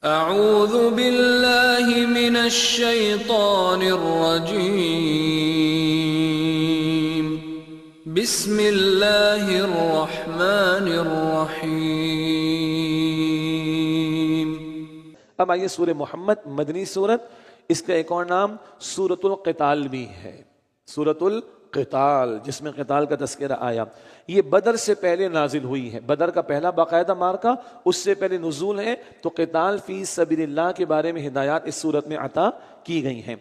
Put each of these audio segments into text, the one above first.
اعوذ باللہ من الشیطان الرجیم بسم اللہ الرحمن الرحیم۔ اب آئیے سورہ محمد مدنی سورت، اس کا ایک اور نام سورۃ القتال بھی ہے، سورۃ القتال، جس میں قتال کا تذکرہ آیا۔ یہ بدر سے پہلے نازل ہوئی ہے، بدر کا پہلا باقاعدہ مارکا اس سے پہلے نزول ہے، تو قتال فی سبیل اللہ کے بارے میں ہدایات اس سورت میں عطا کی گئی ہیں۔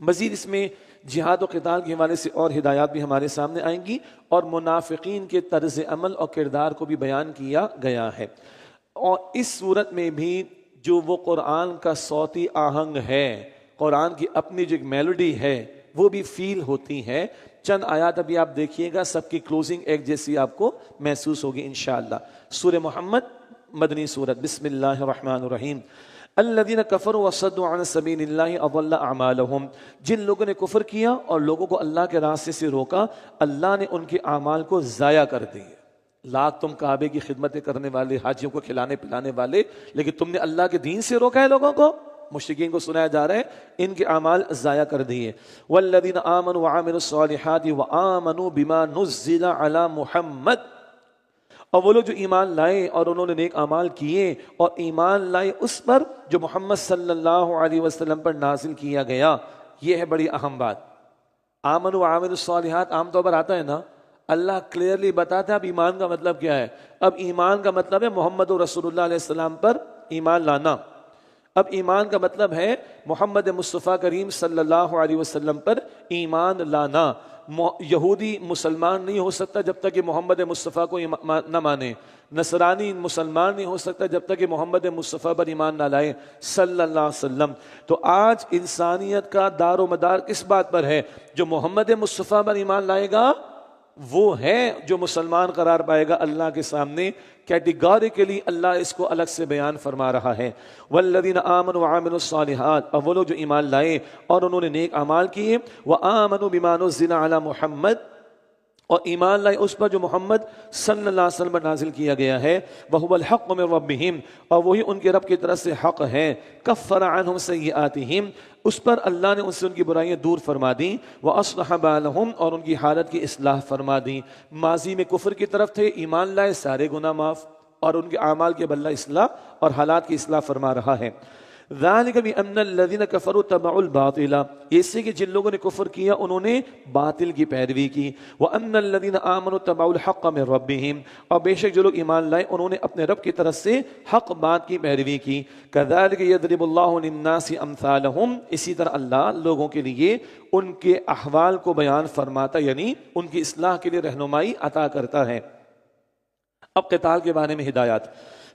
مزید اس میں جہاد و قتال کے حوالے سے اور ہدایات بھی ہمارے سامنے آئیں گی، اور منافقین کے طرز عمل اور کردار کو بھی بیان کیا گیا ہے۔ اور اس صورت میں بھی جو وہ قرآن کا صوتی آہنگ ہے، قرآن کی اپنی جو ایک میلوڈی ہے، وہ بھی فیل ہوتی ہے۔ چند آیات ابھی آپ دیکھیے گا، سب کی کلوزنگ ایک جیسی آپ کو محسوس ہوگی انشاءاللہ۔ سورہ محمد مدنی سورت، بسم اللہ الرحمن الرحیم۔ الذین کفروا وصدوا عن سبیل اللہ اضل اعمالہم، جن لوگوں نے کفر کیا اور لوگوں کو اللہ کے راستے سے روکا، اللہ نے ان کے اعمال کو ضائع کر دیے۔ لاکھ تم کعبے کی خدمتیں کرنے والے، حاجیوں کو کھلانے پلانے والے، لیکن تم نے اللہ کے دین سے روکا ہے لوگوں کو۔ مشرکین کو سنایا جا رہا ہے ان کے اعمال ضائع کر دیے۔ والذین آمنوا وعملوا الصالحات وآمنوا بما نزل علی محمد، اور وہ لوگ جو ایمان لائے اور انہوں نے نیک اعمال کیے اور ایمان لائے اس پر جو محمد صلی اللہ علیہ وسلم پر نازل کیا گیا۔ یہ ہے بڑی اہم بات۔ آمنوا وعملوا الصالحات عام طور پر آتا ہے نا، اللہ کلیئرلی بتاتا ہے اب ایمان کا مطلب کیا ہے۔ اب ایمان کا مطلب ہے محمد رسول اللہ علیہ السلام پر ایمان لانا۔ اب ایمان کا مطلب ہے محمد مصطفیٰ کریم صلی اللہ علیہ وسلم پر ایمان لانا۔ یہودی مسلمان نہیں ہو سکتا جب تک کہ محمد مصطفیٰ کو نہ مانے، نصرانی مسلمان نہیں ہو سکتا جب تک کہ محمد مصطفیٰ پر ایمان نہ لائے صلی اللہ علیہ وسلم۔ تو آج انسانیت کا دار و مدار کس بات پر ہے؟ جو محمد مصطفیٰ پر ایمان لائے گا وہ ہے جو مسلمان قرار پائے گا اللہ کے سامنے۔ کیٹیگوریکلی اللہ اس کو الگ سے بیان فرما رہا ہے۔ والذین آمنوا وعملوا الصالحات، اور وہ لوگ جو ایمان لائے اور انہوں نے نیک اعمال کیے، وآمنوا بما نزل علی محمد، اور ایمان لائے اس پر جو محمد صلی اللہ علیہ وسلم پر نازل کیا گیا ہے، وَهُوَ الْحَقُّ مِنْ رَبِّهِمْ، اور وہی ان کے رب کی طرف سے حق ہے، كَفَّرَ عَنْهُمْ سَيِّئَاتِهِمْ، اس پر اللہ نے ان سے ان کی برائیاں دور فرما دیں، وَأَصْلَحَ بَالَهُمْ، اور ان کی حالت کی اصلاح فرما دیں۔ ماضی میں کفر کی طرف تھے، ایمان لائے، سارے گناہ معاف، اور ان کے اعمال کے بدلہ اصلاح اور حالات کی اصلاح فرما رہا ہے۔ ذَلِكَ بِأَنَّ الَّذِينَ كَفَرُوا اتَّبَعُوا الْبَاطِلَ، اس سے کہ جن لوگوں نے کفر کیا انہوں نے باطل کی پیروی کی۔ وَأَنَّ الَّذِينَ آمَنُوا اتَّبَعُوا الْحَقَّ مِنْ رَبِّهِمْ، اور بے شک جو لوگ ایمان لائے انہوں نے اپنے رب کی طرف سے حق بات کی پیروی کی۔ كَذَلِكَ يَضْرِبُ اللَّهُ لِلنَّاسِ أَمْثَالَهُمْ، اسی طرح اللہ لوگوں کے لیے ان کے احوال کو بیان فرماتا، یعنی ان کی اصلاح کے لیے رہنمائی عطا کرتا ہے۔ اب قتال کے بارے میں ہدایات۔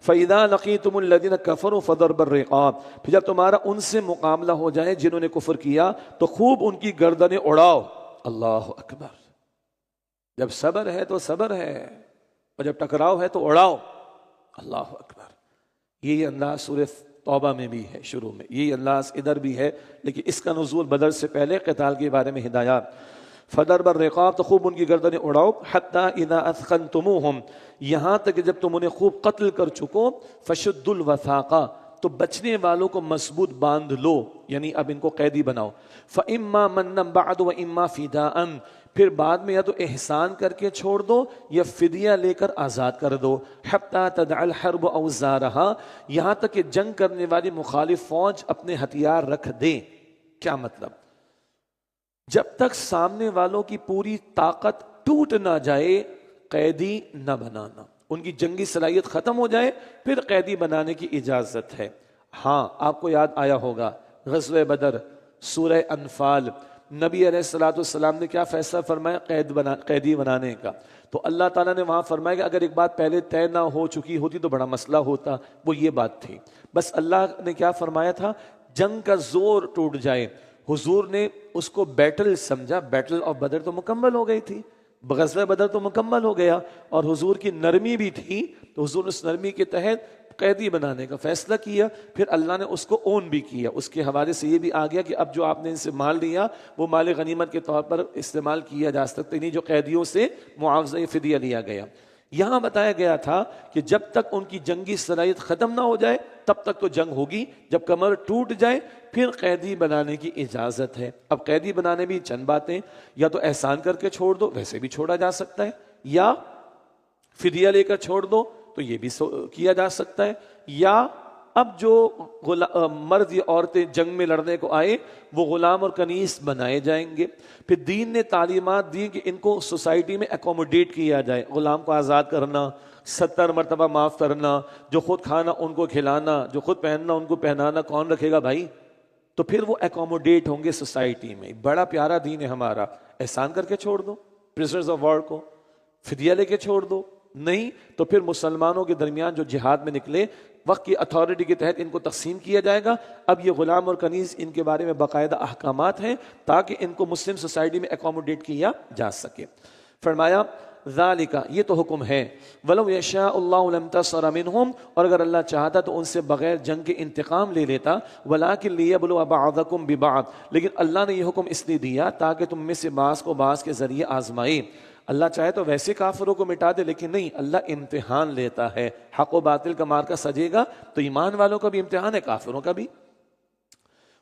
فَإِذَا لَقِيتُمُ الَّذِينَ كَفَرُوا فَضَرْبَ الرِّقَابِ، پھر جب تمہارا ان سے مقابلہ ہو جائے جنہوں نے کفر کیا تو خوب ان کی گردنیں اڑاؤ۔ اللہ اکبر، جب صبر ہے تو صبر ہے، اور جب ٹکراؤ ہے تو اڑاؤ۔ اللہ اکبر، یہی انداز سورہ توبہ میں بھی ہے، شروع میں یہی انداز ادھر بھی ہے، لیکن اس کا نزول بدر سے پہلے قتال کے بارے میں ہدایات۔ فَضَرْبَ الرِّقَابِ، تو خوب ان کی گردنیں اڑاؤ۔ حَتَّى إِذَا أَثْخَنْتُمُوهُمْ، یہاں تک کہ جب تم انہیں خوب قتل کر چکو، فَشُدُّوا الْوَثَاقَ، تو بچنے والوں کو مضبوط باندھ لو، یعنی اب ان کو قیدی بناؤ۔ فَإِمَّا مَنًّا بَعْدُ وَإِمَّا فِدَاءً، پھر بعد میں یا تو احسان کر کے چھوڑ دو یا فدیہ لے کر آزاد کر دو۔ حَتَّى تَدْعَ الْحَرْبُ أَوْزَارَهَا، یہاں تک کہ جنگ کرنے والی مخالف فوج اپنے ہتھیار رکھ دے۔ کیا مطلب؟ جب تک سامنے والوں کی پوری طاقت ٹوٹ نہ جائے قیدی نہ بنانا، ان کی جنگی صلاحیت ختم ہو جائے پھر قیدی بنانے کی اجازت ہے۔ ہاں آپ کو یاد آیا ہوگا غزوہ بدر، سورہ انفال، نبی علیہ السلام نے کیا فیصلہ فرمایا قیدی بنانے کا؟ تو اللہ تعالیٰ نے وہاں فرمایا کہ اگر ایک بات پہلے طے نہ ہو چکی ہوتی تو بڑا مسئلہ ہوتا، وہ یہ بات تھی۔ بس اللہ نے کیا فرمایا تھا؟ جنگ کا زور ٹوٹ جائے۔ حضور نے اس کو بیٹل سمجھا، بیٹل آف بدر تو مکمل ہو گئی تھی، غزوہ بدر تو مکمل ہو گیا، اور حضور کی نرمی بھی تھی، تو حضور نے اس نرمی کے تحت قیدی بنانے کا فیصلہ کیا، پھر اللہ نے اس کو اون بھی کیا۔ اس کے حوالے سے یہ بھی آ گیا کہ اب جو آپ نے ان سے مال لیا وہ مال غنیمت کے طور پر استعمال کیا جا سکتا نہیں، جو قیدیوں سے معاوضہ فدیہ لیا گیا۔ یہاں بتایا گیا تھا کہ جب تک ان کی جنگی صلاحیت ختم نہ ہو جائے تب تک تو جنگ ہوگی، جب کمر ٹوٹ جائے پھر قیدی بنانے کی اجازت ہے۔ اب قیدی بنانے بھی چند باتیں، یا تو احسان کر کے چھوڑ دو، ویسے بھی چھوڑا جا سکتا ہے، یا فدیہ لے کر چھوڑ دو تو یہ بھی کیا جا سکتا ہے، یا اب جو مرد یا عورتیں جنگ میں لڑنے کو آئے وہ غلام اور کنیز بنائے جائیں گے۔ پھر دین نے تعلیمات دی کہ ان کو سوسائٹی میں اکوموڈیٹ کیا جائے، غلام کو آزاد کرنا، 70 مرتبہ معاف کرنا، جو خود کھانا ان کو کھلانا، جو خود پہننا ان کو پہنانا کون رکھے گا بھائی؟ تو پھر وہ اکوموڈیٹ ہوں گے سوسائٹی میں۔ بڑا پیارا دین ہے ہمارا۔ احسان کر کے چھوڑ دو پرزنرز آف وار کو، فدیہ لے کے چھوڑ دو، نہیں تو پھر مسلمانوں کے درمیان جو جہاد میں نکلے وقت کی اتھارٹی کے تحت ان کو تقسیم کیا جائے گا۔ اب یہ غلام اور کنیز ان کے بارے میں باقاعدہ احکامات ہیں تاکہ ان کو مسلم سوسائٹی میں اکوموڈیٹ کیا جا سکے۔ فرمایا ذالک، یہ تو حکم ہے، ولو یشاء اللہ لانتصر منہم، اور اگر اللہ چاہتا تو ان سے بغیر جنگ کے انتقام لے لیتا، ولکن لیبلو بعضکم ببعض، لیکن اللہ نے یہ حکم اس لیے دیا تاکہ تم میں سے بعض کو بعض کے ذریعے آزمائے۔ اللہ چاہے تو ویسے کافروں کو مٹا دے، لیکن نہیں، اللہ امتحان لیتا ہے۔ حق و باطل کا مارکا سجے گا تو ایمان والوں کا بھی امتحان ہے، کافروں کا بھی۔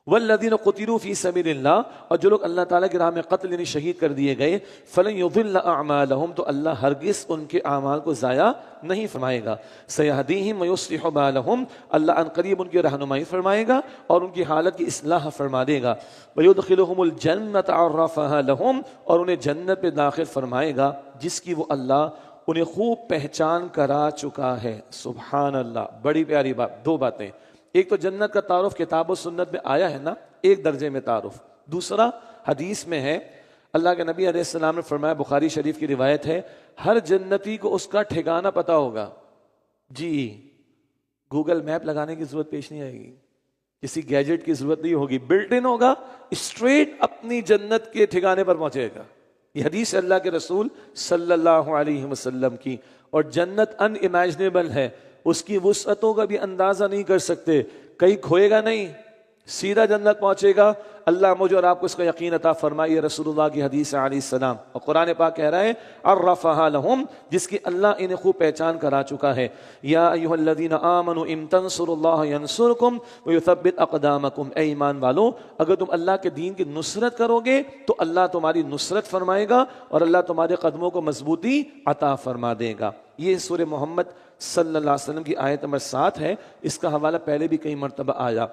والذین قتلوا فی سبیل اللہ، اور جو لوگ اللہ تعالیٰ کی راہ میں قتل یعنی شہید کر دیے گئے، فلن یضل اعمالہم، تو اللہ ہرگز ان کے اعمال کو ضائع نہیں فرمائے گا۔ سیہدیہم ویصلح بالہم، اللہ ان قریب ان کی رہنمائی فرمائے گا اور ان کی حالت کی اصلاح فرما دے گا۔ ویدخلہم الجنۃ عرفہا لہم، اور انہیں جنت میں داخل فرمائے گا جس کی وہ اللہ انہیں خوب پہچان کرا چکا ہے۔ سبحان اللہ، بڑی پیاری بات، دو باتیں، ایک تو جنت کا تعارف کتاب و سنت میں آیا ہے نا، ایک درجے میں تعارف، دوسرا حدیث میں ہے، اللہ کے نبی علیہ السلام نے فرمایا، بخاری شریف کی روایت ہے، ہر جنتی کو اس کا ٹھکانہ پتہ ہوگا۔ جی، گوگل میپ لگانے کی ضرورت پیش نہیں آئے گی، کسی گیجٹ کی ضرورت نہیں ہوگی، بلٹ ان ہوگا، اسٹریٹ اپنی جنت کے ٹھکانے پر پہنچے گا۔ یہ حدیث اللہ کے رسول صلی اللہ علیہ وسلم کی، اور جنت ان امیجنیبل ہے، اس کی وسعتوں کا بھی اندازہ نہیں کر سکتے، کہیں کھوئے گا نہیں، سیدھا جنت پہنچے گا۔ اللہ مجھے اور آپ کو اس کا یقین عطا فرمائے۔ رسول اللہ کی حدیث علیہ السلام، اور قرآن پاک کہہ رہا ہے عرفہا لہم، جس کی اللہ انہیں خوب پہچان کرا چکا ہے۔ یا ایھا الذین آمنوا ان تنصروا اللہ ینصرکم ویثبت اقدامکم، اے ایمان والو اگر تم اللہ کے دین کی نصرت کرو گے تو اللہ تمہاری نصرت فرمائے گا اور اللہ تمہارے قدموں کو مضبوطی عطا فرما دے گا۔ یہ سورہ محمد صلی اللہ علیہ وسلم کی آیت نمبر 7 ہے، اس کا حوالہ پہلے بھی کئی مرتبہ آیا۔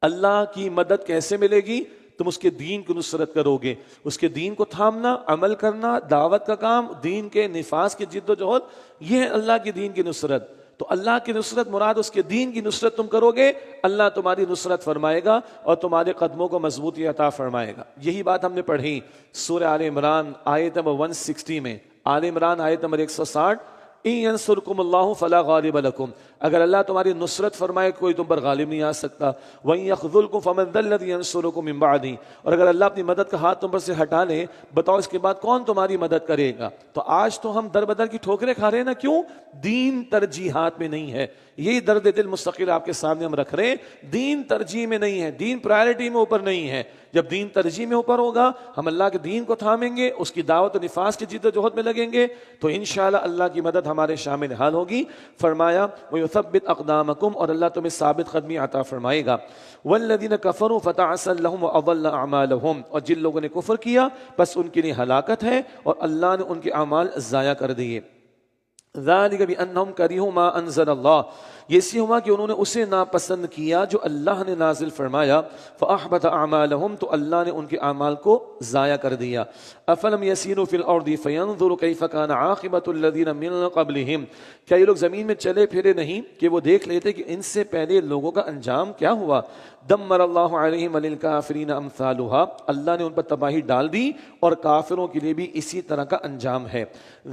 اللہ کی مدد کیسے ملے گی؟ تم اس کے دین کی نصرت کرو گے، اس کے دین کو تھامنا، عمل کرنا، دعوت کا کام، دین کے نفاذ کی جد و جہد، یہ ہے اللہ کی دین کی نصرت۔ تو اللہ کی نصرت مراد اس کے دین کی نصرت تم کرو گے، اللہ تمہاری نصرت فرمائے گا اور تمہارے قدموں کو مضبوطی عطا فرمائے گا۔ یہی بات ہم نے پڑھی سورہ آل عمران آیت نمبر 160 میں، آل عمران آیت نمبر 160، ان ینصرکم اللہ فلا غالب لکم، اگر اللہ تمہاری نصرت فرمائے کوئی تم پر غالب نہیں آ سکتا۔ وَإِن يَخْذُلْكُمْ فَمَنْ ذَا الَّذِي يَنصُرُكُم مِّن بَعْدِهِ، اور اگر اللہ اپنی مدد کا ہاتھ تم پر سے ہٹا لے، بتاؤ اس کے بعد کون تمہاری مدد کرے گا؟ تو آج تو ہم در بدر کی ٹھوکریں کھا رہے ہیں نا، کیوں؟ دین ترجیحات میں نہیں ہے۔ یہی درد دل مستقل آپ کے سامنے ہم رکھ رہے ہیں، دین ترجیح میں نہیں ہے، دین پرائرٹی میں اوپر نہیں ہے۔ جب دین ترجیح میں اوپر ہوگا، ہم اللہ کے دین کو تھامیں گے، اس کی دعوت و نفاذ کی جد و جہد میں لگیں گے، تو انشاءاللہ اللہ کی مدد ہمارے شامل حال ہوگی۔ فرمایا وَيُثَبِّتْ أَقْدَامَكُمْ، اور اللہ تمہیں ثابت قدمی عطا فرمائے گا۔ وَالَّذِينَ كَفَرُوا فَتَعْسًا لَهُمْ وَأَضَلَّ أَعْمَالَهُمْ، اور جن لوگوں نے کفر کیا بس ان کے لیے ہلاکت ہے اور اللہ نے ان کے اعمال ضائع کر دیے۔ ذَلِكَ بِأَنَّهُمْ كَرِهُوا مَا أَنزَلَ اللَّهُ، یہ اسی ہوا کہ انہوں نے اسے ناپسند کیا جو اللہ نے نازل فرمایا۔ فَأَحْبَطَ أَعْمَالَهُمْ، تو اللہ نے ان کے اعمال کو ضائع کر دیا۔ أَفَلَمْ يَسِيرُوا فِي الْأَرْضِ فَيَنظُرُوا كَيْفَ كَانَ عَاقِبَةُ الَّذِينَ مِن قَبْلِهِمْ، کیا یہ لوگ زمین میں چلے پھرے نہیں کہ وہ دیکھ لیتے کہ ان سے پہلے لوگوں کا انجام کیا ہوا؟ دمر اللہ علیہم وللکافرین امثالها، اللہ نے ان پر تباہی ڈال دی اور کافروں کے لیے بھی اسی طرح کا انجام ہے۔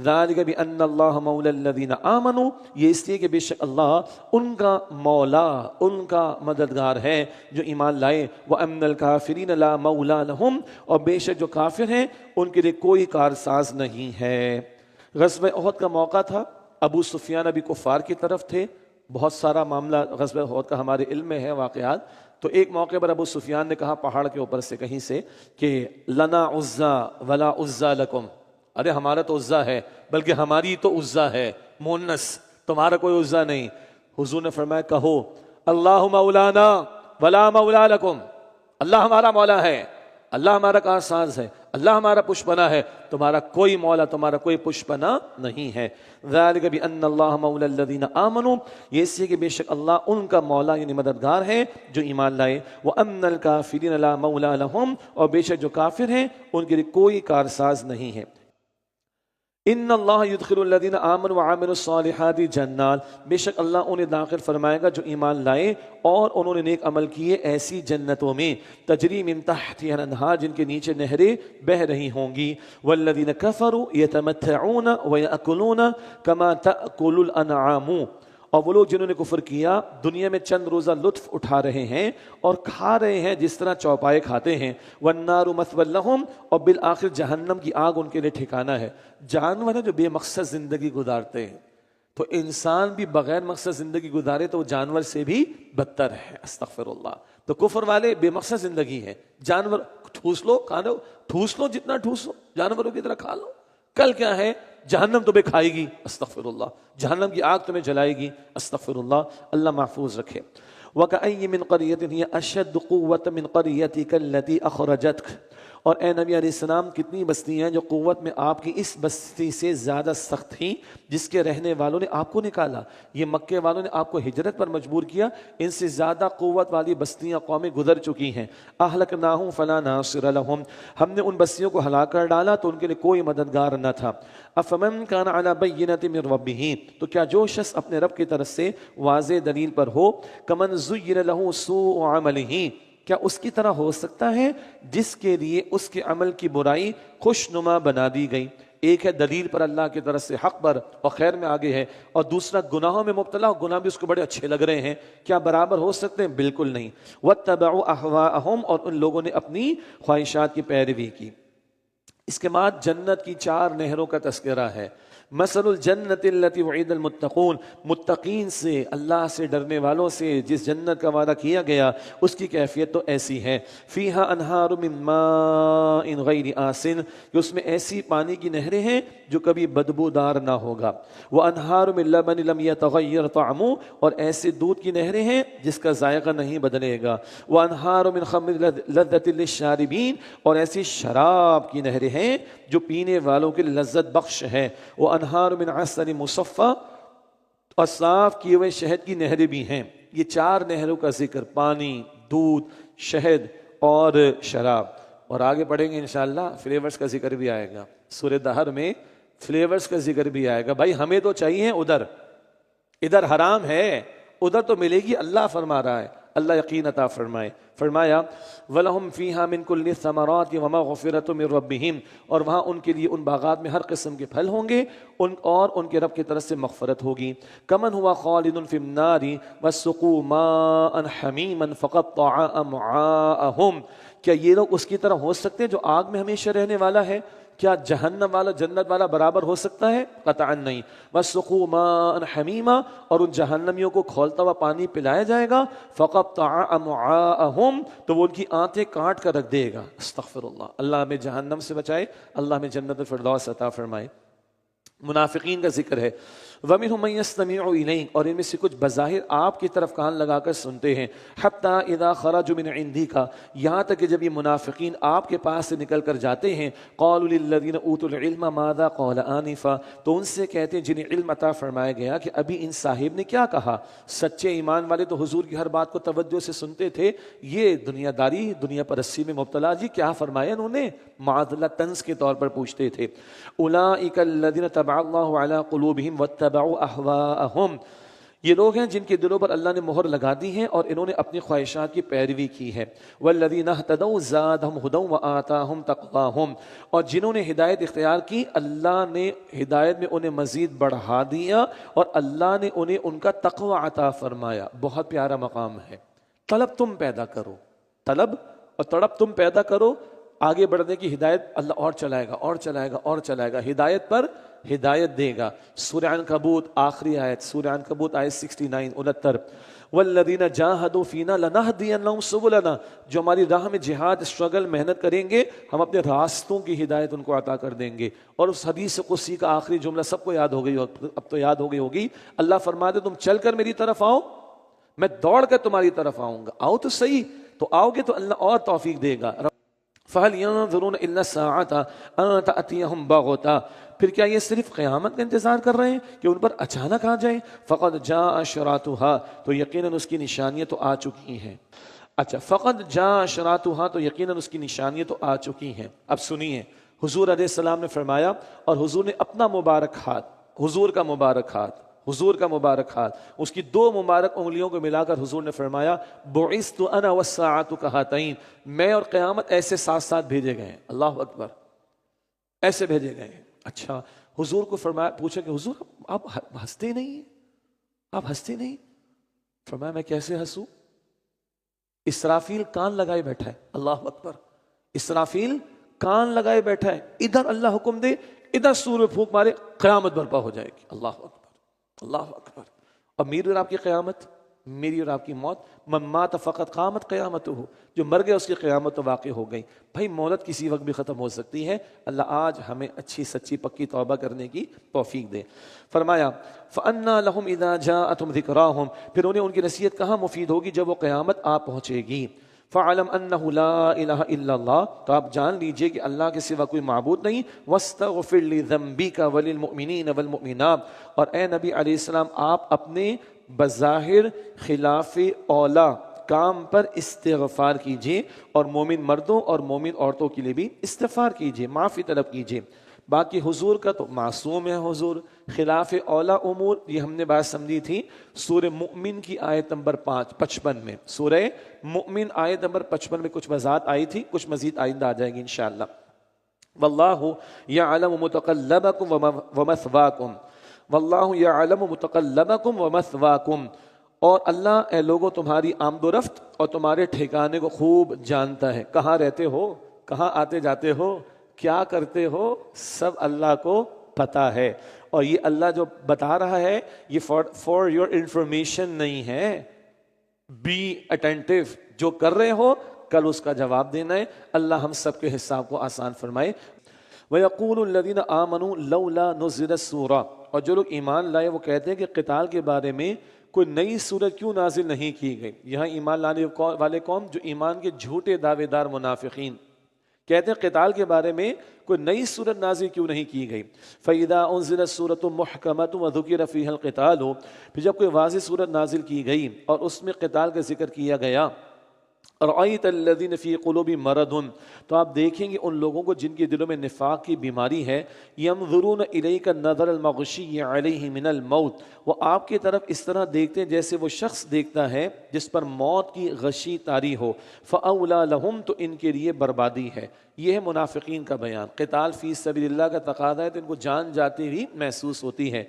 ذالک بان اللہ مولی الذین آمنوا، یہ اس لیے کہ بے شک اللہ ان کا مولا، ان کا مددگار ہے جو ایمان لائے۔ وان الکافرین لا مولا لهم، اور بے شک جو کافر ہیں ان کے لیے کوئی کارساز نہیں ہے۔ غزوہ احد کا موقع تھا، ابو سفیان ابھی کفار کی طرف تھے، بہت سارا معاملہ غزوہ احد کا ہمارے علم میں ہے واقعات۔ تو ایک موقع پر ابو سفیان نے کہا پہاڑ کے اوپر سے کہیں سے کہ لنا عزا ولا عزا لکم، ارے ہمارا تو عزا ہے بلکہ ہماری تو عزا ہے، مونس، تمہارا کوئی عزا نہیں۔ حضور نے فرمایا کہو اللہ مولانا ولا مولا لکم، اللہ ہمارا مولا ہے، اللہ ہمارا کارساز ہے، اللہ ہمارا پشپنا ہے، تمہارا کوئی مولا، تمہارا کوئی پشپنا نہیں ہے۔ ذالک بان اللہ مولا الذین آمنوا، یہ اس لیے کہ بے شک اللہ ان کا مولا یعنی مددگار ہے جو ایمان لائے، وان الکافرین لا مولا لہم، اور بے شک جو کافر ہیں ان کے لیے کوئی کارساز نہیں ہے۔ ان اللہ یدخل الذین آمنوا وعملوا الصالحات جنات، بے شک اللہ انہیں داخل فرمائے گا جو ایمان لائے اور انہوں نے نیک عمل کیے ایسی جنتوں میں، تجری من تحتها الانہار، جن کے نیچے نہریں بہہ رہی ہوں گی، والذین کفروا یتمتعون ویأکلون کما تأکل الانعام، اور وہ لوگ جنہوں نے کفر کیا دنیا میں چند روزہ لطف اٹھا رہے ہیں اور کھا رہے ہیں جس طرح چوپائے کھاتے ہیں، والنار مثوی لہم، اور بالآخر جہنم کی آگ ان کے لیے ٹھکانہ ہے۔ جانور ہیں جو بے مقصد زندگی گزارتے ہیں، تو انسان بھی بغیر مقصد زندگی گزارے تو وہ جانور سے بھی بدتر ہے، استغفر اللہ۔ تو کفر والے بے مقصد زندگی ہے، جانور ٹھوس لو کھا لو، ٹھوس لو جتنا ٹھوس لو، جانوروں کی طرح کھا لو، کل کیا ہے جہنم تمہیں کھائے گی، استغفر اللہ، جہنم کی آگ تمہیں جلائے گی، استغفر اللہ، اللہ محفوظ رکھے۔ وَكَأَيٍّ مِّن قَرْيَةٍ هِيَ أَشَدُّ قُوَّةً مِّن قَرْيَتِكَ الَّتِي أَخْرَجَتْكَ، اور اے نبی علیہ السلام کتنی بستیاں ہیں جو قوت میں آپ کی اس بستی سے زیادہ سخت تھیں جس کے رہنے والوں نے آپ کو نکالا۔ یہ مکے والوں نے آپ کو ہجرت پر مجبور کیا، ان سے زیادہ قوت والی بستیاں قومیں گزر چکی ہیں۔ اہلکناہم فلا ناصر لہم، ہم نے ان بستیوں کو ہلاک کر ڈالا تو ان کے لیے کوئی مددگار نہ تھا۔ افمن کان علی بینۃ من ربہ، تو کیا جو شخص اپنے رب کی طرف سے واضح دلیل پر ہو، کمن زین لہ سوء عملہ، کیا اس کی طرح ہو سکتا ہے جس کے لیے اس کے عمل کی برائی خوشنما بنا دی گئی؟ ایک ہے دلیل پر اللہ کی طرف سے حق پر اور خیر میں آگے ہے، اور دوسرا گناہوں میں مبتلا، گناہ بھی اس کو بڑے اچھے لگ رہے ہیں، کیا برابر ہو سکتے ہیں؟ بالکل نہیں۔ وَاتَّبَعُوا أَهْوَاءَهُمْ، اور ان لوگوں نے اپنی خواہشات کی پیروی کی۔ اس کے بعد جنت کی 4 نہروں کا تذکرہ ہے۔ مثل الجنت التي وعد المتقون، متقین سے، اللہ سے ڈرنے والوں سے جس جنت کا وعدہ کیا گیا اس کی کیفیت تو ایسی ہے، فیہا انہار من ماء غیر آسن، کہ اس میں ایسی پانی کی نہریں ہیں جو کبھی بدبودار نہ ہوگا، وانہار من لبن لم یتغیر طعمہ، اور ایسے دودھ کی نہریں ہیں جس کا ذائقہ نہیں بدلے گا، وانہار من خمر لذۃ للشاربین، اور ایسی شراب کی نہریں ہیں جو پینے والوں کے لذت بخش ہے، وانہار من عسل مصفی، اور صاف کیے ہوئے شہد کی نہریں بھی ہیں۔ یہ 4 نہروں کا ذکر، پانی، دودھ، شہد اور شراب، اور آگے پڑھیں گے انشاءاللہ فلیورز کا ذکر بھی آئے گا، سورہ دہر میں فلیورز کا ذکر بھی آئے گا۔ بھائی ہمیں تو چاہیے ادھر حرام ہے، ادھر تو ملے گی، اللہ فرما رہا ہے، اللہ یقین عطا فرمائے۔ فرمایا وَلَهُمْ فِيهَا مِن كُلِّ الثَّمَرَاتِ وَمَغْفِرَةٌ مِّن رَبِّهِمْ، اور وہاں ان کے لیے ان باغات میں ہر قسم کے پھل ہوں گے، اور ان کے رب کی طرف سے مغفرت ہوگی۔ كَمَنْ هُوَ خَالِدٌ فِي النَّارِ وَسُقُوا مَاءً حَمِيمًا فَقَطَّعَ أَمْعَاءَهُمْ، کیا یہ لوگ اس کی طرح ہو سکتے ہیں جو آگ میں ہمیشہ رہنے والا ہے؟ کیا جہنم والا جنت والا برابر ہو سکتا ہے؟ قطعا نہیں۔ وَسُقُوا مَاءً حَمِيمًا، اور ان جہنمیوں کو کھولتا ہوا پانی پلایا جائے گا، فَقَطَّعَ أَمْعَاءَهُمْ، تو وہ ان کی آنتیں کاٹ کر رکھ دے گا، استغفر اللہ، اللہ ہمیں جہنم سے بچائے، اللہ ہمیں جنت الفردوس عطا فرمائے۔ منافقین کا ذکر ہے، وَمِنْهُمْ مَنْ يَسْتَمِعُ إِلَيْكَ، اور ان میں سے کچھ بظاہر آپ کی طرف کان لگا کر سنتے ہیں، حَتَّى إِذَا خَرَجُوا مِنْ عِنْدِكَ، یہاں تک کہ جب یہ منافقین آپ کے پاس سے نکل کر جاتے ہیں، قَالُوا لِلَّذِينَ أُوتُوا الْعِلْمَ مَاذَا قَالَ آنِفًا، تو ان سے کہتے ہیں جنہیں علم عطا فرمایا گیا کہ ابھی ان صاحب نے کیا کہا۔ سچے ایمان والے تو حضور کی ہر بات کو توجہ سے سنتے تھے، یہ دنیا داری، دنیا پرستی میں مبتلا، جی کیا فرمایا انہوں نے، معاذ اللہ طنز کے طور پر پوچھتے تھے۔ أُولَٰئِكَ الَّذِينَ طَبَعَ اللَّهُ عَلَىٰ قُلُوبِهِمْ وَاتَّبَعُوا أَهْوَاءَهُمْ، یہ لوگ ہیں جن کے دلوں پر اللہ نے مہر لگا دی ہے اور انہوں نے اپنی خواہشات کی پیروی کی ہے۔ وَالَّذِينَ اهْتَدَوْا زَادَهُمْ هُدًى وَآتَاهُمْ تَقْوَاهُمْ، اور جنہوں نے ہدایت اختیار کی اللہ نے ہدایت میں انہیں مزید بڑھا دیا اور اللہ نے انہیں ان کا تقوی عطا فرمایا۔ بہت پیارا مقام ہے، طلب تم پیدا کرو، طلب اور تڑپ تم پیدا کرو، آگے بڑھنے کی ہدایت اللہ اور چلائے گا اور چلائے گا اور چلائے گا، ہدایت پر ہدایت دے گا۔ سورہ عنکبوت آخری آیت، سورہ عنکبوت آیت 69 69۔ والذین جاہدوا فینا لنہدینہم سبلنا، جو ہماری راہ میں جہاد اسٹرگل محنت کریں گے ہم اپنے راستوں کی ہدایت ان کو عطا کر دیں گے۔ اور اس حدیث قدسی کا آخری جملہ سب کو یاد ہو گئی، اب تو یاد ہو گئی ہوگی، اللہ فرماتے تم چل کر میری طرف آؤ، میں دوڑ کر تمہاری طرف آؤں گا۔ آؤ تو صحیح، تو آؤ گے تو اللہ اور توفیق دے گا۔ فَهَلْ يَنظُرُونَ إِلَّا السَّاعَةَ أَن تَأْتِيَهُمْ بَغْتَةً، پھر کیا یہ صرف قیامت کا انتظار کر رہے ہیں کہ ان پر اچانک آ جائیں؟ فَقَدْ جَاءَ أَشْرَاطُهَا، تو یقیناً اس کی نشانیاں تو آ چکی ہیں۔ اچھا، فَقَدْ جَاءَ أَشْرَاطُهَا، تو یقیناً اس کی نشانیاں تو آ چکی ہیں۔ اب سنیے، حضور علیہ السلام نے فرمایا، اور حضور نے اپنا مبارک ہاتھ، حضور کا مبارک ہاتھ، حضور کا مبارک ہاتھ، اس کی دو مبارک انگلیوں کو ملا کر حضور نے فرمایا، بعثت انا والساعة کہاتین، میں اور قیامت ایسے ساتھ ساتھ بھیجے گئے ہیں۔ اللہ اکبر، ایسے بھیجے گئے ہیں۔ اچھا، حضور کو فرمایا، پوچھا کہ حضور آپ ہنستے نہیں ہیں، آپ ہنستے نہیں؟ فرمایا میں کیسے ہنسوں؟ اسرافیل کان لگائے بیٹھا ہے۔ اللہ اکبر، اسرافیل کان لگائے بیٹھا ہے، ادھر اللہ حکم دے ادھر سور میں پھونک مارے قیامت برپا ہو جائے گی۔ اللہ اکبر، اللہ اکبر۔ اور میری اور آپ کی قیامت، میری اور آپ کی موت، من مات فقط قامت قیامت ہو، جو مر گیا اس کی قیامت تو واقع ہو گئی۔ بھائی مولت کسی وقت بھی ختم ہو سکتی ہے، اللہ آج ہمیں اچھی سچی پکی توبہ کرنے کی توفیق دے۔ فرمایا فَأَنَّا لَهُمْ إِذَا جَاءَتْهُمْ ذِكْرَاهُمْ، پھر انہیں ان کی نصیحت کہاں مفید ہوگی جب وہ قیامت آ پہنچے گی۔ فَعَلَمْ أَنَّهُ لَا إِلَهَ إِلَّا اللَّهُ، تو آپ جان لیجئے کہ اللہ کے سوا کوئی معبود نہیں۔ وَاسْتَغْفِرْ لِذَنبِكَ وَلِلْمُؤْمِنِينَ وَالْمُؤْمِنَاتِ، اور اے نبی علیہ السلام آپ اپنے بظاہر خلاف اولا کام پر استغفار کیجئے، اور مومن مردوں اور مومن عورتوں کے لیے بھی استغفار کیجئے، معافی طلب کیجئے۔ باقی حضور کا تو معصوم ہے حضور، خلاف اولا امور یہ ہم نے بات سمجھی تھی سورہ مؤمن کی آیت نمبر 55 میں، سورہ مؤمن آیت نمبر 55 میں کچھ وضاحت آئی تھی، کچھ مزید آئندہ آ جائے گی انشاءاللہ۔ واللہ یعلم متقلبکم ومثواکم، واللہ یعلم متقلبکم ومثواکم، اور اللہ اے لوگوں تمہاری آمد و رفت اور تمہارے ٹھکانے کو خوب جانتا ہے، کہاں رہتے ہو، کہاں آتے جاتے ہو، کیا کرتے ہو، سب اللہ کو پتہ ہے۔ اور یہ اللہ جو بتا رہا ہے یہ فار یور انفارمیشن نہیں ہے، بی اٹینٹیو، جو کر رہے ہو کل اس کا جواب دینا ہے۔ اللہ ہم سب کے حساب کو آسان فرمائے۔ وَيَقُولُ الَّذِينَ آمَنُوا لَوْلَا نُزِّلَتْ سُورَةٌ، اور جو لوگ ایمان لائے وہ کہتے ہیں کہ قتال کے بارے میں کوئی نئی صورت کیوں نازل نہیں کی گئی۔ یہاں ایمان لانے والے قوم جو ایمان کے جھوٹے دعوے دار منافقین کہتے ہیں قتال کے بارے میں کوئی نئی صورت نازل کیوں نہیں کی گئی۔ فَإِذَا أُنزِلَتْ سُورَةٌ مُحْكَمَةٌ وَذُكِرَ فِيهَا الْقِتَالُ، پھر جب کوئی واضح صورت نازل کی گئی اور اس میں قتال کا ذکر کیا گیا، رَأَيْتَ الَّذِينَ فِي قُلُوبِهِمْ مَرَضٌ، تو آپ دیکھیں گے ان لوگوں کو جن کے دلوں میں نفاق کی بیماری ہے، يَنظُرُونَ إِلَيْكَ نَظَرَ الْمَغْشِيِّ عَلَيْهِ مِنَ الْمَوْتِ، وہ آپ کی طرف اس طرح دیکھتے ہیں جیسے وہ شخص دیکھتا ہے جس پر موت کی غشی طاری ہو۔ فَأَوْلَى لَهُمْ، تو ان کے لیے بربادی ہے۔ یہ ہے منافقین کا بیان۔ قتال فی سبیل اللہ کا تقاضا ہے تو ان کو جان جاتے ہی محسوس ہوتی ہے۔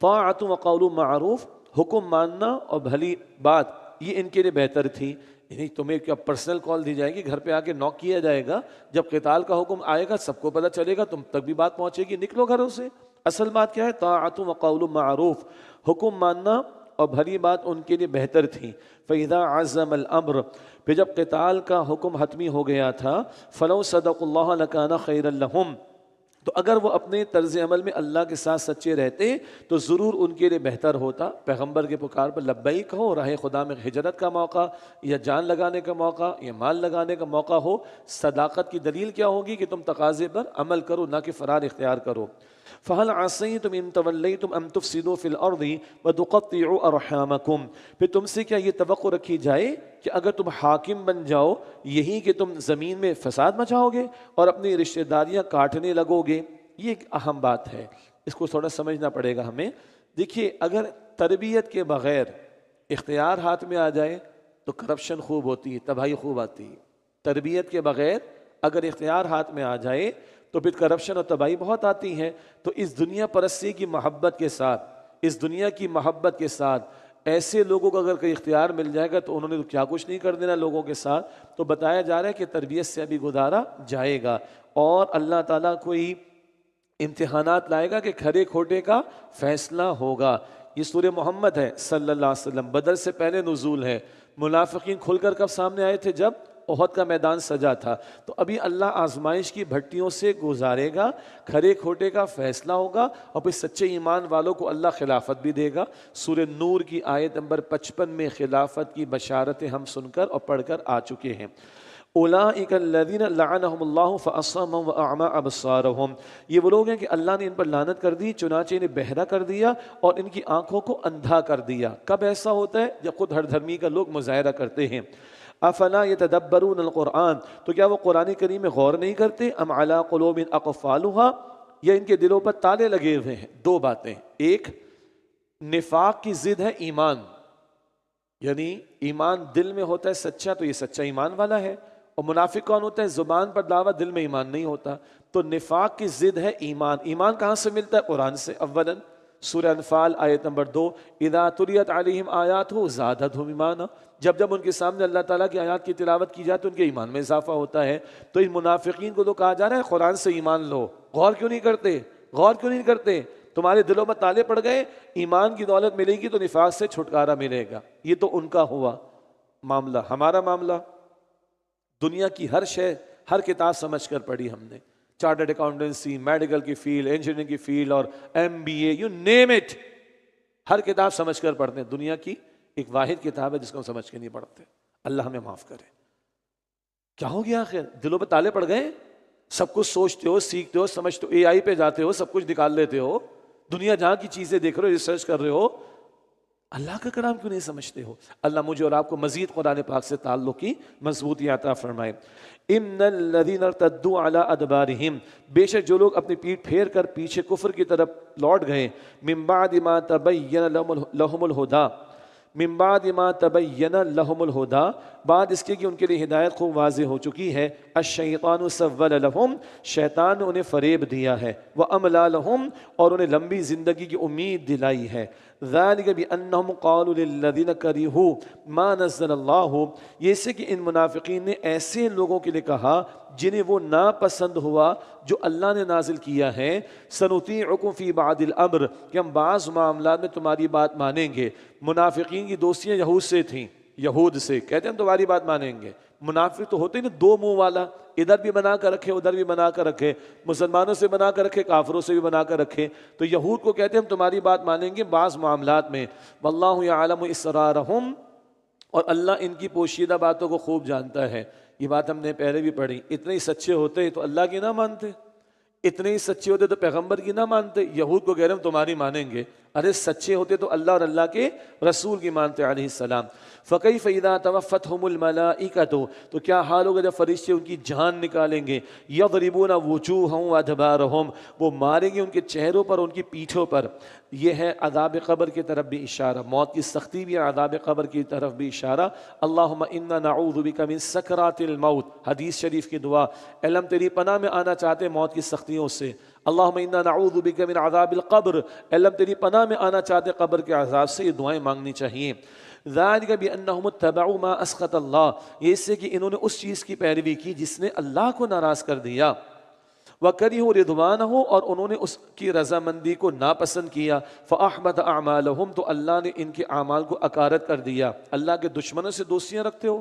طاعۃ وقول معروف، حکم ماننا اور بھلی بات، یہ ان کے لیے بہتر تھی۔ یعنی تمہیں کیا پرسنل کال دی جائے گی، گھر پہ آ کے نوک کیا جائے گا، جب قتال کا حکم آئے گا سب کو پتہ چلے گا، تم تک بھی بات پہنچے گی، نکلو گھروں سے۔ اصل بات کیا ہے؟ طاعۃ وقول معروف، حکم ماننا اور بھلی بات ان کے لیے بہتر تھی۔ فَإِذَا عَزَّمَ الْأَمْرُ، پھر جب قتال کا حکم حتمی ہو گیا تھا، فَلَوْ صَدَقُوا اللَّهَ لَكَانَ خَيْرًا لَهُمْ، تو اگر وہ اپنے طرز عمل میں اللہ کے ساتھ سچے رہتے تو ضرور ان کے لیے بہتر ہوتا۔ پیغمبر کے پکار پر لبیک کہو، راہ خدا میں ہجرت کا موقع یا جان لگانے کا موقع یا مال لگانے کا موقع ہو، صداقت کی دلیل کیا ہوگی کہ تم تقاضے پر عمل کرو نہ کہ فرار اختیار کرو۔ فَهَلْ عَصَيْتُمْ إِن تَوَلَّيْتُمْ أَن تُفْسِدُوا فِي الْأَرْضِ وَتُقَطِّعُوا أَرْحَامَكُمْ، پھر تم سے کیا یہ توقع رکھی جائے کہ اگر تم حاکم بن جاؤ یہی کہ تم زمین میں فساد مچاؤ گے اور اپنی رشتہ داریاں کاٹنے لگو گے۔ یہ ایک اہم بات ہے، اس کو تھوڑا سمجھنا پڑے گا ہمیں۔ دیکھیے اگر تربیت کے بغیر اختیار ہاتھ میں آ جائے تو کرپشن خوب ہوتی ہے، تباہی خوب آتی ہے۔ تربیت کے بغیر اگر اختیار ہاتھ میں آ جائے تو پھر کرپشن اور تباہی بہت آتی ہے۔ تو اس دنیا پرستی کی محبت کے ساتھ، اس دنیا کی محبت کے ساتھ ایسے لوگوں کو اگر کوئی اختیار مل جائے گا تو انہوں نے تو کیا کچھ نہیں کر دینا لوگوں کے ساتھ۔ تو بتایا جا رہا ہے کہ تربیت سے ابھی گزارا جائے گا، اور اللہ تعالیٰ کوئی امتحانات لائے گا کہ کھرے کھوٹے کا فیصلہ ہوگا۔ یہ سورہ محمد ہے صلی اللہ علیہ وسلم، بدر سے پہلے نزول ہے۔ منافقین کھل کر کب سامنے آئے تھے؟ جب احد کا میدان سجا تھا۔ تو ابھی اللہ آزمائش کی بھٹیوں سے گزارے گا، کھرے کھوٹے کا فیصلہ ہوگا، اور پھر سچے ایمان والوں کو اللہ خلافت بھی دے گا۔ سورہ نور کی آیت نمبر 55 میں خلافت کی بشارتیں ہم سن کر اور پڑھ کر آ چکے ہیں۔ اولئک الذین لعنہم اللہ فاصمهم واعمی ابصارهم، یہ وہ لوگ ہیں کہ اللہ نے ان پر لعنت کر دی، چنانچہ انہیں بہرا کر دیا اور ان کی آنکھوں کو اندھا کر دیا۔ کب ایسا ہوتا ہے؟ جب خود ہر دھرمی کا لوگ مظاہرہ کرتے ہیں۔ افلا یتدبرون القرآن، تو کیا وہ قرآن کریم میں غور نہیں کرتے؟ ام علی قلوب اقفالها، یا ان کے دلوں پر تالے لگے ہوئے ہیں؟ دو باتیں، ایک نفاق کی ضد ہے ایمان، یعنی ایمان دل میں ہوتا ہے سچا تو یہ سچا ایمان والا ہے، اور منافق کون ہوتا ہے؟ زبان پر دعویٰ، دل میں ایمان نہیں ہوتا۔ تو نفاق کی ضد ہے ایمان۔ ایمان کہاں سے ملتا ہے؟ قرآن سے۔ اولاً سورہ انفال آیت نمبر 2، اذا تلیت علیہم آیاتہ زادتہم ایمانا، جب جب ان کے سامنے اللہ تعالیٰ کی آیات کی تلاوت کی جائے تو ان کے ایمان میں اضافہ ہوتا ہے۔ تو ان منافقین کو تو کہا جا رہا ہے قرآن سے ایمان لو، غور کیوں نہیں کرتے؟ غور کیوں نہیں کرتے؟ تمہارے دلوں میں تالے پڑ گئے، ایمان کی دولت ملے گی تو نفاق سے چھٹکارا ملے گا۔ یہ تو ان کا ہوا معاملہ۔ ہمارا معاملہ، دنیا کی ہر شے، ہر کتاب سمجھ کر پڑھی ہم نے، چارٹرڈ اکاؤنٹنسی، میڈیکل کی فیلڈ، انجینئرنگ کی فیلڈ، اور MBA، یو نیم اٹ، ہر کتاب سمجھ کر پڑھتے ہیں۔ دنیا کی ایک واحد کتاب ہے جس کو ہم سمجھ کے نہیں پڑھتے۔ اللہ ہمیں معاف کرے۔ کیا ہو گیا آخر؟ دلوں پہ تالے پڑ گئے، سب کچھ سوچتے ہو، سیکھتے ہو، سمجھتے ہو، AI پہ جاتے ہو، سب کچھ نکال لیتے ہو، دنیا جہاں کی چیزیں دیکھ رہے ہو، ریسرچ کر رہے ہو، اللہ کا کلام کیوں نہیں سمجھتے ہو؟ اللہ مجھے اور آپ کو مزید قرآن پاک سے تعلق کی مضبوطی عطا فرمائے۔ ان الذین ارتدوا علی ادبارہم، بے شک جو لوگ اپنی پیٹھ پھیر کر پیچھے کفر کی طرف لوٹ گئے، من بعد ما تبین لہم الہدی، من بعد ما تبین لہم الہدی، بعد اس کے کہ ان کے لیے ہدایت خوب واضح ہو چکی ہے، الشیطان سول لہم، شیطان نے انہیں فریب دیا ہے، واملی لہم، اور انہیں لمبی زندگی کی امید دلائی ہے، ذالک بانہم قالوا للذین کرہوا ما نزل اللہ، یہ سے کہ ان منافقین نے ایسے لوگوں کے لیے کہا جنہیں وہ ناپسند ہوا جو اللہ نے نازل کیا ہے، سنطیعکم فی بعض الامر، کہ ہم بعض معاملات میں تمہاری بات مانیں گے۔ منافقین کی دوستیاں یہود سے تھیں، یہود سے کہتے ہیں ہم تمہاری بات مانیں گے۔ منافق تو ہوتے ہیں نا دو منہ والا، ادھر بھی بنا کر رکھے ادھر بھی بنا کر رکھے، مسلمانوں سے بنا کر رکھے کافروں سے بھی بنا کر رکھے۔ تو یہود کو کہتے ہیں ہم تمہاری بات مانیں گے بعض معاملات میں، واللہ یعلم اسرارہم، اور اللہ ان کی پوشیدہ باتوں کو خوب جانتا ہے۔ یہ بات ہم نے پہلے بھی پڑھی، اتنے ہی سچے ہوتے تو اللہ کی نہ مانتے، اتنے ہی سچے ہوتے تو پیغمبر کی نہ مانتے۔ یہود کو کہہ رہے ہم تمہاری مانیں گے، ارے سچے ہوتے تو اللہ اور اللہ کے رسول کی مانتے علیہ السلام۔ فَكَيْفَ إِذَا تَوَفَّتْهُمُ الْمَلَائِكَةُ، تو کیا حال ہوگا جب فرشتے ان کی جان نکالیں گے، يَضْرِبُونَ وُجُوهَهُمْ وَأَدْبَارَهُمْ، وہ ماریں گے ان کے چہروں پر، ان کی پیٹھوں پر۔ یہ ہے عذاب قبر کی طرف بھی اشارہ، موت کی سختی بھی، عذاب قبر کی طرف بھی اشارہ۔ اللہم انا نعوذ بک من سکرات الموت، حدیث شریف کی دعا، اے اللہ ہم تیری پناہ میں آنا چاہتے ہیں موت کی سختیوں سے۔ اللہم انا نعوذ بک من عذاب القبر، اے اللہ ہم تیری پناہ میں آنا چاہتے ہیں قبر کے عذاب سے۔ یہ دعائیں مانگنی چاہیے۔ ذالک بانہم اتبعوا ما اسخط اللہ، یہ اس سے کہ انہوں نے اس چیز کی پیروی کی جس نے اللہ کو ناراض کر دیا، وَكَرِهُ رِضْوَانَهُ، اور انہوں نے اس کی رضامندی کو ناپسند کیا، فَأَحْبَطَ أَعْمَالَهُمْ، تو اللہ نے ان کے اعمال کو اکارت کر دیا۔ اللہ کے دشمنوں سے دوستیاں رکھتے ہو،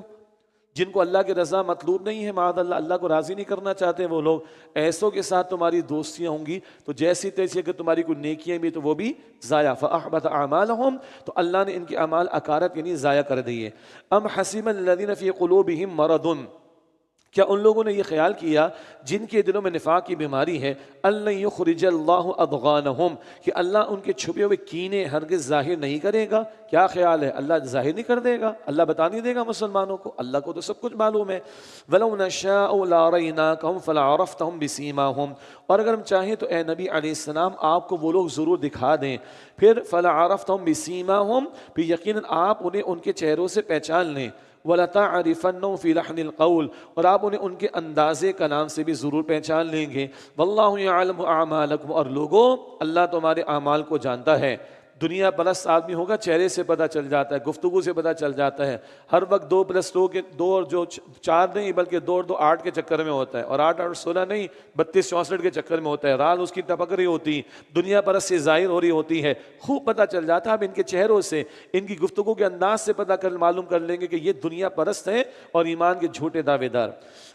جن کو اللہ کی رضا مطلوب نہیں ہے، معاذ اللہ، اللہ کو راضی نہیں کرنا چاہتے وہ لوگ، ایسوں کے ساتھ تمہاری دوستیاں ہوں گی تو جیسی تیسی اگر تمہاری کوئی نیکیاں بھی تو وہ بھی ضائع۔ فَأَحْبَطَ أَعْمَالَهُمْ، تو اللہ نے ان کے اعمال اکارت یعنی ضائع کر دیے۔ أَمْ حَسِبَ الَّذِينَ فِي قُلُوبِهِمْ مَرَضٌ، کیا ان لوگوں نے یہ خیال کیا جن کے دلوں میں نفاق کی بیماری ہے، أَلَّن يُخْرِجَ اللَّهُ أَضْغَانَهُمْ، کہ اللہ ان کے چھپے ہوئے کینے ہرگز ظاہر نہیں کرے گا۔ کیا خیال ہے؟ اللہ ظاہر نہیں کر دے گا، اللہ بتا نہیں دے گا مسلمانوں کو، اللہ کو تو سب کچھ معلوم ہے۔ وَلَوْ نَشَاءُ لَأَرَيْنَاكَهُمْ فَلَعَرَفْتَهُمْ بِسِيمَاهُمْ، اور اگر ہم چاہیں تو اے نبی علیہ السلام آپ کو وہ لوگ ضرور دکھا دیں، پھر فَلَعَرَفْتَهُمْ بِسِيمَاهُمْ، پھر یقیناً آپ انہیں ان کے چہروں سے پہچان لیں، وَلَتَعْرِفَنَّهُمْ فِي لَحْنِ الْقَوْلِ، اور آپ انہیں ان کے اندازے کلام سے بھی ضرور پہچان لیں گے۔ وَاللَّهُ يَعْلَمُ أَعْمَالَكُمْ، اور لوگوں اللہ تمہارے اعمال کو جانتا ہے۔ دنیا پرست آدمی ہوگا چہرے سے پتہ چل جاتا ہے، گفتگو سے پتہ چل جاتا ہے، ہر وقت 2+2 کے 2 اور جو 4 نہیں بلکہ 2 اور 2 8 کے چکر میں ہوتا ہے، اور 8 اور 16 نہیں 32 64 کے چکر میں ہوتا ہے، رال اس کی ٹپک رہی ہوتی، دنیا پرست سے ظاہر ہو رہی ہوتی ہے، خوب پتہ چل جاتا ہے۔ اب ان کے چہروں سے، ان کی گفتگو کے انداز سے پتہ معلوم کر لیں گے کہ یہ دنیا پرست ہیں اور ایمان کے جھوٹے دعوے دار۔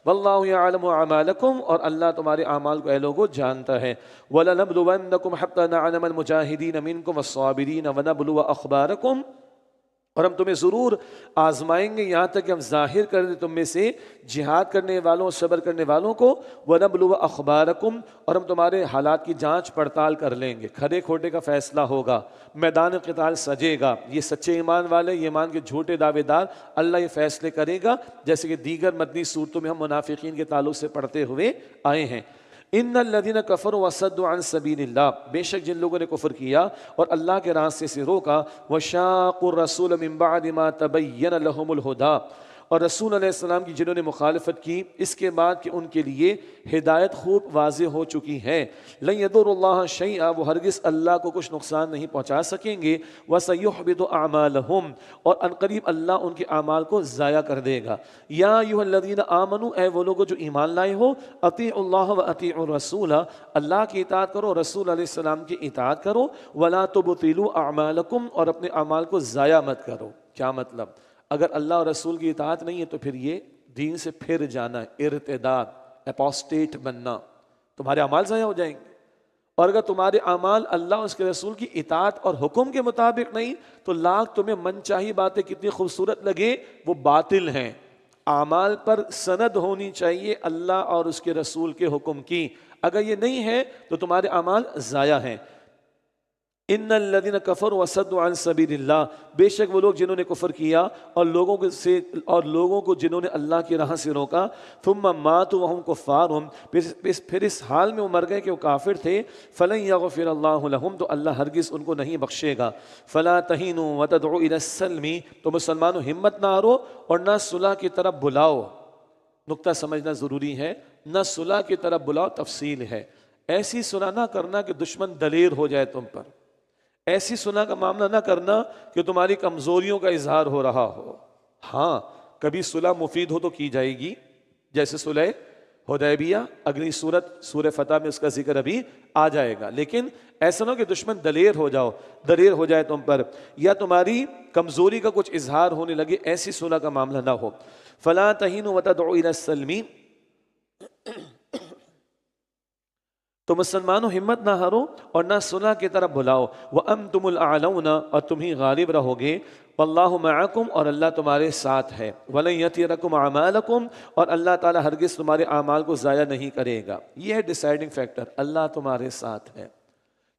واللہ یعلم اعمالکم، اور اللہ تمہارے اعمال کو اے لوگوں جانتا ہے۔ وَلَنَبْلُوَنَّكُمْ حَتَّى نَعْلَمَ الْمُجَاهِدِينَ مِنْكُمْ وَالصَّابِرِينَ وَنَبْلُوَ أَخْبَارَكُمْ، اور ہم تمہیں ضرور آزمائیں گے یہاں تک کہ ہم ظاہر کر دیں تم میں سے جہاد کرنے والوں اور صبر کرنے والوں کو، وَنَبْلُوَ أَخْبَارَكُمْ، اور ہم تمہارے حالات کی جانچ پڑتال کر لیں گے، کھرے کھوٹے کا فیصلہ ہوگا، میدان قتال سجے گا، یہ سچے ایمان والے، یہ ایمان کے جھوٹے دعوے دار، اللہ یہ فیصلے کرے گا، جیسے کہ دیگر مدنی صورتوں میں ہم منافقین کے تعلق سے پڑھتے ہوئے آئے ہیں۔ ان الذين كفروا وصدوا عن سبيل الله، بے شک جن لوگوں نے کفر کیا اور اللہ کے راستے سے روکا، وشاقوا الرسول من بعد ما تبين لهم الهدى، اور رسول علیہ السلام کی جنہوں نے مخالفت کی اس کے بعد کہ ان کے لیے ہدایت خوب واضح ہو چکی ہے، لن يضر الله شيئا، وہ ہرگز اللہ کو کچھ نقصان نہیں پہنچا سکیں گے، وسيحبط اعمالهم، اور عنقریب اللہ ان کے اعمال کو ضائع کر دے گا۔ یا ایھا الذین آمنوا، اے وہ لوگوں جو ایمان لائے ہو، اطیعوا اللہ واطیعوا الرسول، اللہ کی اطاعت کرو، رسول علیہ السلام کی اطاعت کرو، ولا تبطلوا اعمالکم، اور اپنے اعمال کو ضائع مت کرو۔ کیا مطلب؟ اگر اللہ اور رسول کی اطاعت نہیں ہے تو پھر یہ دین سے پھر جانا ہے، ارتداد، اپوسٹیٹ بننا، تمہارے اعمال ضائع ہو جائیں گے۔ اور اگر تمہارے اعمال اللہ اور اس کے رسول کی اطاعت اور حکم کے مطابق نہیں تو لاکھ تمہیں من چاہی باتیں کتنی خوبصورت لگے، وہ باطل ہیں۔ اعمال پر سند ہونی چاہیے اللہ اور اس کے رسول کے حکم کی، اگر یہ نہیں ہے تو تمہارے اعمال ضائع ہیں۔ ان الذين كفروا وصدوا عن سبيل اللہ، بے شک وہ لوگ جنہوں نے کفر کیا اور لوگوں کو جنہوں نے اللہ کی راہ سے روکا، ثم ماتوا وهم كفار، پھر اس حال میں وہ مر گئے کہ وہ کافر تھے، فلن يغفر اللہ لهم، تو اللہ ہرگز ان کو نہیں بخشے گا۔ فلا تهنوا وتدعوا الى السلم، تو مسلمانوں ہمت نہ ہارو اور نہ صلح کی طرف بلاؤ۔ نقطہ سمجھنا ضروری ہے، نہ صلح کی طرف بلاؤ، تفصیل ہے۔ ایسی صلح نہ کرنا کہ دشمن دلیر ہو جائے تم پر، ایسی صلح کا معاملہ نہ کرنا کہ تمہاری کمزوریوں کا اظہار ہو رہا ہو۔ ہاں کبھی صلح مفید ہو تو کی جائے گی، جیسے صلح حدیبیہ، اگلی سورت سورہ فتح میں اس کا ذکر ابھی آ جائے گا، لیکن ایسا نہ ہو کہ دشمن دلیر ہو جائے تم پر، یا تمہاری کمزوری کا کچھ اظہار ہونے لگے، ایسی صلح کا معاملہ نہ ہو۔ فلا تہینوا وتدعوا الی السلم، تو مسلمانوں ہمت نہ ہارو اور نہ صلح کی طرف بلاؤ، وَأَنْتُمُ الْأَعْلَوْنَ، اور تم ہی غالب رہو گے، وَاللَّهُ مَعَكُمْ، اور اللہ تمہارے ساتھ ہے، وَلَنْ يَتِرَكُمْ أَعْمَالَكُمْ، اور اللہ تعالیٰ ہرگز تمہارے اعمال کو ضائع نہیں کرے گا۔ یہ ہے ڈیسائیڈنگ فیکٹر، اللہ تمہارے ساتھ ہے۔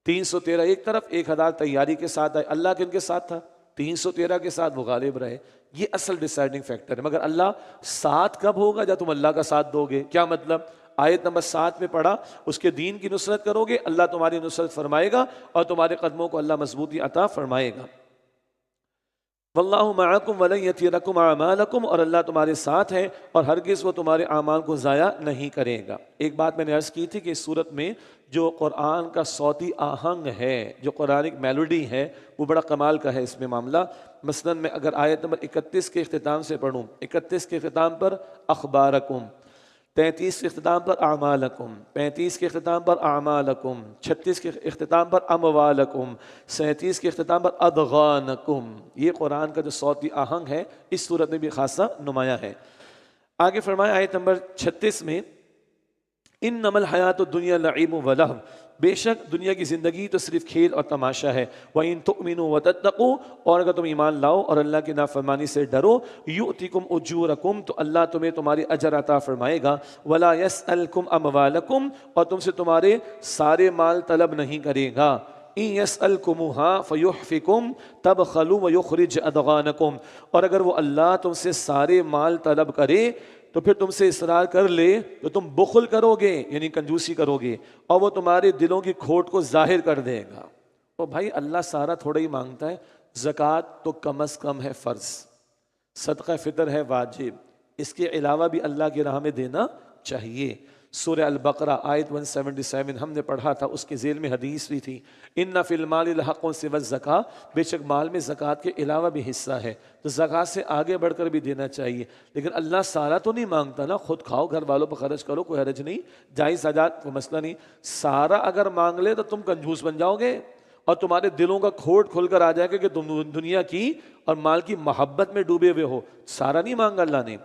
313 ایک طرف، 1000 تیاری کے ساتھ آئے، اللہ کن کے ساتھ تھا؟ 313 کے ساتھ وہ غالب رہے۔ یہ اصل ڈیسائیڈنگ فیکٹر ہے۔ مگر اللہ ساتھ کب ہوگا؟ جب تم اللہ کا ساتھ دو گے۔ کیا مطلب؟ آیت نمبر 7 میں پڑھا، اس کے دین کی نصرت کرو گے، اللہ تمہاری نصرت فرمائے گا اور تمہارے قدموں کو اللہ مضبوطی عطا فرمائے گا۔ واللہ معکم ولن یترکم اعمالکم، اور اللہ تمہارے ساتھ ہے اور ہرگز وہ تمہارے اعمال کو ضائع نہیں کرے گا۔ ایک بات میں نے عرض کی تھی کہ اس صورت میں جو قرآن کا صوتی آہنگ ہے، جو قرآنک میلوڈی ہے، وہ بڑا کمال کا ہے اس میں معاملہ۔ مثلاً میں اگر آیت نمبر 31 کے اختتام سے پڑھوں، 31 کے اختتام پر اخبارکم، 33 کے اختتام پر اعمالکم، 35 کے اختتام پر اعمالکم، 36 کے اختتام پر اموالکم، 37 کے اختتام پر ادغانکم، یہ قرآن کا جو صوتی آہنگ ہے اس صورت میں بھی خاصا نمایاں ہے۔ آگے فرمایا آیت نمبر 36 میں، انما الحیات الدنیا لعب و لہو، بے شک دنیا کی زندگی تو صرف کھیل اور تماشا ہے، وَإِن تُؤْمِنُوا وَتَتَّقُوا، اور اگر تم ایمان لاؤ اور اللہ کی نافرمانی سے ڈرو، يُؤْتِكُمْ أُجُورَكُمْ، تو اللہ تمہیں تمہاری اجر عطا فرمائے گا، وَلَا يَسْأَلْكُمْ أَمْوَالَكُمْ، اور تم سے تمہارے سارے مال طلب نہیں کرے گا، إِن يَسْأَلْكُمُوهَا فَيُحْفِكُمْ تَبْخَلُوا وَيُخْرِجْ أَضْغَانَكُمْ، اور اگر وہ اللہ تم سے سارے مال طلب کرے تو پھر تم سے اصرار کر لے تو تم بخل کرو گے، یعنی کنجوسی کرو گے، اور وہ تمہارے دلوں کی کھوٹ کو ظاہر کر دے گا۔ تو بھائی اللہ سارا تھوڑا ہی مانگتا ہے، زکوٰۃ تو کم از کم ہے فرض، صدقہ فطر ہے واجب، اس کے علاوہ بھی اللہ کی راہ میں دینا چاہیے۔ سورہ البقرہ آیت 177 ہم نے پڑھا تھا، اس کے ذیل میں حدیث بھی تھی، ان فی المال لحق سوی الزکاۃ، بے شک مال میں زکوٰۃ کے علاوہ بھی حصہ ہے، تو زکوٰۃ سے آگے بڑھ کر بھی دینا چاہیے، لیکن اللہ سارا تو نہیں مانگتا نا، خود کھاؤ، گھر والوں پر خرچ کرو، کوئی حرج نہیں، جائز حاجات کوئی مسئلہ نہیں، سارا اگر مانگ لے تو تم کنجوس بن جاؤ گے اور تمہارے دلوں کا کھوٹ کھل کر آ جائے گا کہ تم دنیا کی اور مال کی محبت میں ڈوبے ہوئے ہو، سارا نہیں مانگا اللہ نے۔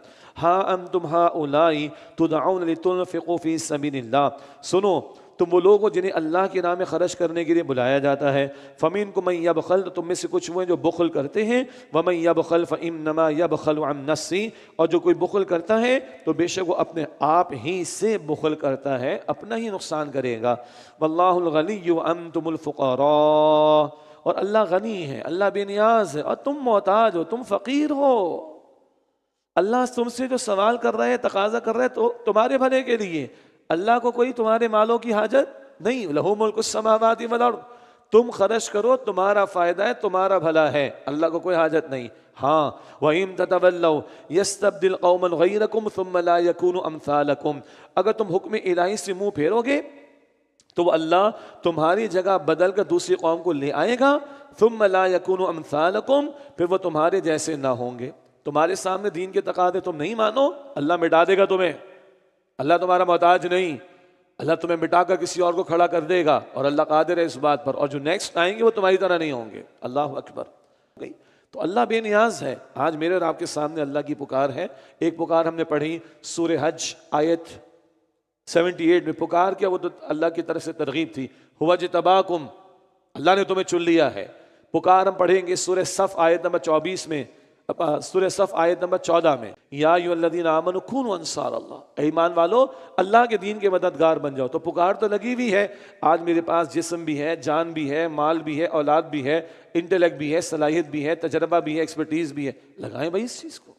ہاں انتم ہؤلاء تدعون لتنفقوا فی سبیل اللہ، سنو تم وہ لوگ ہو جنہیں اللہ کے نام میں خرچ کرنے کے لیے بلایا جاتا ہے، فمنکم من یبخل، تو تم میں سے کچھ وہ ہیں جو بخل کرتے ہیں، ومن یبخل فانما یبخل عن نفسہ، اور جو کوئی بخل کرتا ہے تو بے شک وہ اپنے آپ ہی سے بخل کرتا ہے، اپنا ہی نقصان کرے گا، واللہ الغنی وانتم الفقراء، اور اللہ غنی ہے، اللہ بے نیاز ہے اور تم محتاج ہو، تم فقیر ہو۔ اللہ تم سے جو سوال کر رہے ہیں، تقاضا کر رہے ہیں تو تمہارے بھلے کے لیے، اللہ کو کوئی تمہارے مالوں کی حاجت نہیں، لہ ملک السماوات والارض، تم خرچ کرو، تمہارا فائدہ ہے، تمہارا بھلا ہے، اللہ کو کوئی حاجت نہیں۔ ہاں وَإِن تَتَوَلَّوْا يَسْتَبْدِلْ قَوْمًا غَيْرَكُمْ ثُمَّ لَا يَكُونُوا أَمْثَالَكُمْ، اگر تم حکم الہی سے منہ پھیرو گے تو وہ اللہ تمہاری جگہ بدل کر دوسری قوم کو لے آئے گا، ثُمَّ لَا يَكُونُوا أَمْثَالَكُمْ، پھر وہ تمہارے جیسے نہ ہوں گے۔ تمہارے سامنے دین کے تقاضے تم نہیں مانو، اللہ مٹا دے گا تمہیں، اللہ تمہارا محتاج نہیں، اللہ تمہیں مٹا کر کسی اور کو کھڑا کر دے گا، اور اللہ قادر ہے اس بات پر، اور جو نیکسٹ آئیں گے وہ تمہاری طرح نہیں ہوں گے۔ اللہ اکبر۔ تو اللہ بے نیاز ہے۔ آج میرے اور آپ کے سامنے اللہ کی پکار ہے، ایک پکار ہم نے پڑھی سورہ حج آیت 78 میں، پکار کیا، وہ تو اللہ کی طرف سے ترغیب تھی، ہوا اجتباکم، اللہ نے تمہیں چن لیا ہے۔ پکار ہم پڑھیں گے سورہ صف آیت نمبر 24 میں، سورہ صف آیت نمبر 14 میں، یا ایھا الذین آمنوا کونوا انصار اللہ، اے ایمان والو اللہ کے دین کے مددگار بن جاؤ۔ تو پکار تو لگی ہوئی ہے، آج میرے پاس جسم بھی ہے، جان بھی ہے، مال بھی ہے، اولاد بھی ہے، انٹلیکٹ بھی ہے، صلاحیت بھی ہے، تجربہ بھی ہے، ایکسپرٹیز بھی ہے، لگائیں بھائی اس چیز کو،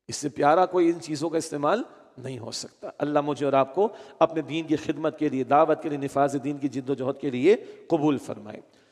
اس سے پیارا کوئی ان چیزوں کا استعمال نہیں ہو سکتا۔ اللہ مجھے اور آپ کو اپنے دین کی خدمت کے لیے، دعوت کے لیے، نفاذ دین کی جد و جہد کے لیے قبول فرمائے۔